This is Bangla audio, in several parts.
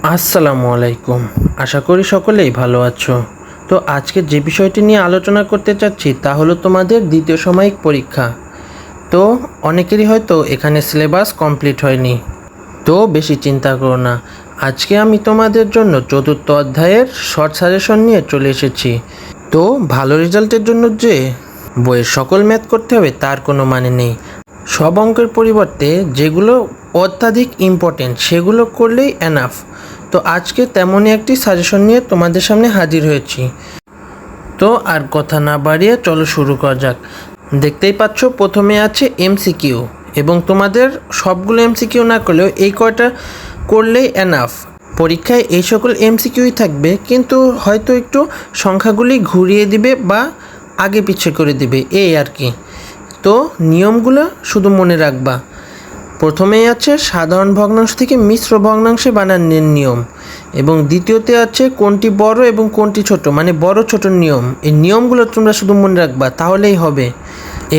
আসসালামু আলাইকুম। আশা করি সকলেই ভালো আছো। তো আজকে যে বিষয়টি নিয়ে আলোচনা করতে চাচ্ছি তা হলো তোমাদের দ্বিতীয় সাময়িক পরীক্ষা। তো অনেকেরই হয়তো এখানে সিলেবাস কমপ্লিট হয়নি, তো বেশি চিন্তা করো না। আজকে আমি তোমাদের জন্য চতুর্থ অধ্যায়ের শর্ট সাজেশন নিয়ে চলে এসেছি। তো ভালো রেজাল্টের জন্য যে বইয়ের সকল ম্যাথ করতে হবে তার কোনো মানে নেই। সব অঙ্কের পরিবর্তে যেগুলো অত্যাধিক ইম্পর্টেন্ট সেগুলো করলেই এনাফ। তো আজকে তেমনই একটি সাজেশন নিয়ে তোমাদের সামনে হাজির হয়েছি। তো আর কথা না বাড়িয়ে চলো শুরু করা যাক। দেখতেই পাচ্ছ প্রথমে আছে এমসিকিউ, এবং তোমাদের সবগুলো এমসিকিউ না করলেও এই কয়টা করলেই এনাফ। পরীক্ষায় এই সকল এমসিকিউই থাকবে, কিন্তু হয়তো একটু সংখ্যাগুলি ঘুরিয়ে দিবে বা আগে পিছে করে দিবে, এই আর কি। তো নিয়মগুলো শুধু মনে রাখবা। প্রথমেই আছে সাধারণ ভগ্নাংশ থেকে মিশ্র ভগ্নাংশে বানানোর নিয়ম, এবং দ্বিতীয়তে আছে কোনটি বড় এবং কোনটি ছোট, মানে বড় ছোট নিয়ম। এই নিয়মগুলো তোমরা শুধু মনে রাখবা, তাহলেই হবে।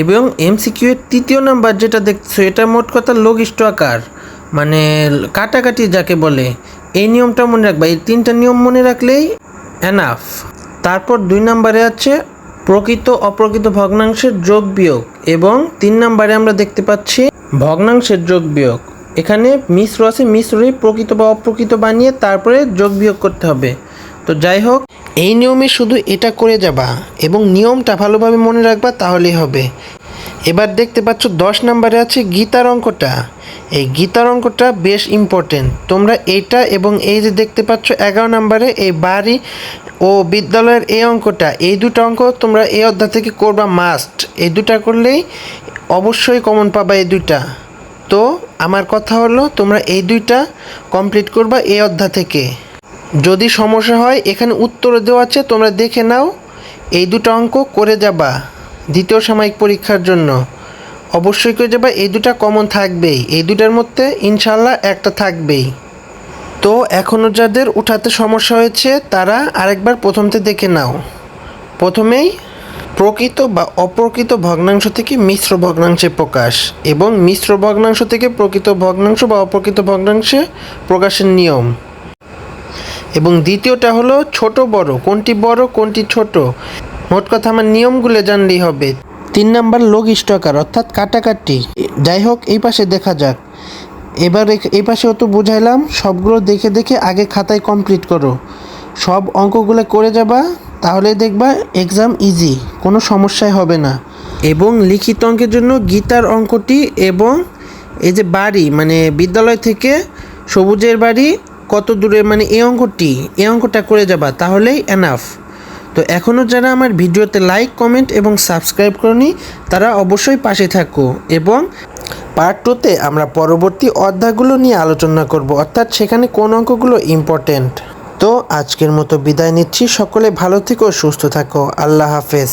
এবং এমসিকিউ এর তৃতীয় নাম্বার যেটা দেখছো, এটা মোট কথা লঘিষ্ঠ আকার, মানে কাটাকাটি যাকে বলে, এই নিয়মটা মনে রাখবা। এই তিনটা নিয়ম মনে রাখলেই এনাফ। তারপর 2 নম্বরে আছে প্রকৃত অপ্রকৃত ভগ্নাংশের যোগ বিয়োগ, এবং 3 নম্বরে আমরা দেখতে পাচ্ছি ভগ্নাংশের যোগ বিয়োগ। এখানে মিশ্র আছে, মিশ্রই প্রকৃত বা অপ্রকৃত বানিয়ে তারপরে যোগ বিয়োগ করতে হবে। তো যাই হোক, এই নিয়মে শুধু এটা করে যাবা এবং নিয়মটা ভালোভাবে মনে রাখবা, তাহলেই হবে। এবার দেখতে পাচ্ছ 10 নম্বরে আছে গীতার অঙ্কটা। এই গীতার অঙ্কটা বেশ ইম্পর্টেন্ট। তোমরা এইটা এবং এই যে দেখতে পাচ্ছ 11 নম্বরে এই বাড়ি ও বিদ্যালয়ের এই অঙ্কটা, এই দুটো অঙ্ক তোমরা এই অধ্যায় থেকে করবা মাস্ট। এই দুটা করলেই অবশ্যই কমন পাবা এই দুইটা। তো আমার কথা হলো তোমরা এই দুইটা কমপ্লিট করবা এই অধ্যায় থেকে। যদি সমস্যা হয় এখানে উত্তর দেওয়া আছে, তোমরা দেখে নাও। এই দুটো অঙ্ক করে যাবা দ্বিতীয় সাময়িক পরীক্ষার জন্য, অবশ্যই করে যাবা। এই দুটা কমন থাকবেই, এই দুটার মধ্যে ইনশাল্লাহ একটা থাকবেই। তো এখনও যাদের উঠাতে সমস্যা হয়েছে তারা আরেকবার প্রথমতে দেখে নাও। প্রথমেই প্রকৃত বা অপ্রকৃত ভগ্নাংশ থেকে মিশ্র ভগ্নাংশে প্রকাশ, এবং মিশ্র ভগ্নাংশ থেকে প্রকৃত ভগ্নাংশ বা অপ্রকৃত ভগ্নাংশে প্রকাশের নিয়ম। এবং দ্বিতীয়টা হলো ছোট বড়, কোনটি বড় কোনটি ছোট। মোট কথা আমার নিয়মগুলো জানলেই হবে। 3 নাম্বার লঘিষ্ঠ আকার, অর্থাৎ কাটাকাটি। যাই হোক, এই পাশে দেখা যাক। এবার এই পাশেও তো বুঝাইলাম, সবগুলো দেখে দেখে আগে খাতায় কমপ্লিট করো। সব অঙ্কগুলো করে যাবা, তাহলে দেখবা এক্সাম ইজি, কোনো সমস্যাই হবে না। এবং লিখিত অঙ্কের জন্য গীতার অঙ্কটি এবং এই যে বাড়ি, মানে বিদ্যালয় থেকে সবুজের বাড়ি কত দূরে, মানে এই অঙ্কটা করে যাবা, তাহলেই এনাফ। তো এখনও যারা আমার ভিডিওতে লাইক কমেন্ট এবং সাবস্ক্রাইব করনি তারা অবশ্যই পাশে থাকো। এবং পার্ট 2তে আমরা পরবর্তী অধ্যায়গুলো নিয়ে আলোচনা করব, অর্থাৎ সেখানে কোন অঙ্কগুলো ইম্পর্টেন্ট। তো আজকের মতো বিদায় নিচ্ছি। সকলে ভালো থেকো, সুস্থ থাকো। আল্লাহ হাফেজ।